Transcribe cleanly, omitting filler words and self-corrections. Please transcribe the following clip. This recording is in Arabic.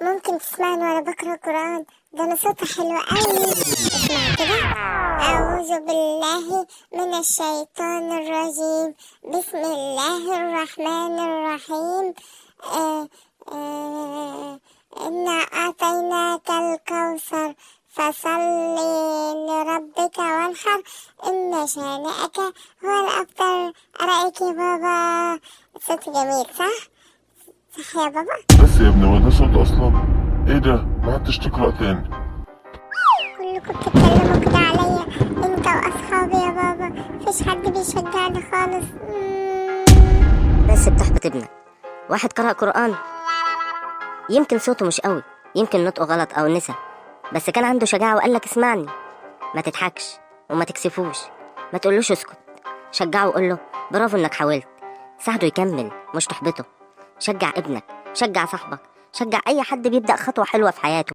ممكن تسمعني وانا بقرا القرآن؟ ده انا صوتي حلو قوي. اسمع كده. اعوذ بالله من الشيطان الرجيم. بسم الله الرحمن الرحيم. آه إنا أعطيناك الكوثر فصل لربك وانحر إن شانئك هو الأبتر. رأيك يا بابا صوت جميل صح؟ صح يا بابا؟ بس يا ابني، هو ده صوت اصلا؟ ايه ده؟ ما عدتش تقرأ تاني؟ كلكم بتتكلموا كده عليا انت واصحابي يا بابا، مفيش حد بيشجعني خالص. بس بتحبط ابنك. واحد قرأ قرآن، يمكن صوته مش قوي، يمكن نطقه غلط او نسى، بس كان عنده شجاعة وقالك اسمعني. ما تضحكش وما تكسفوش، ما تقولوش اسكت، شجعه وقوله برافو انك حاولت. ساعده يكمل مش تحبطه. شجع ابنك، شجع صاحبك، شجع اي حد بيبدأ خطوة حلوة في حياته.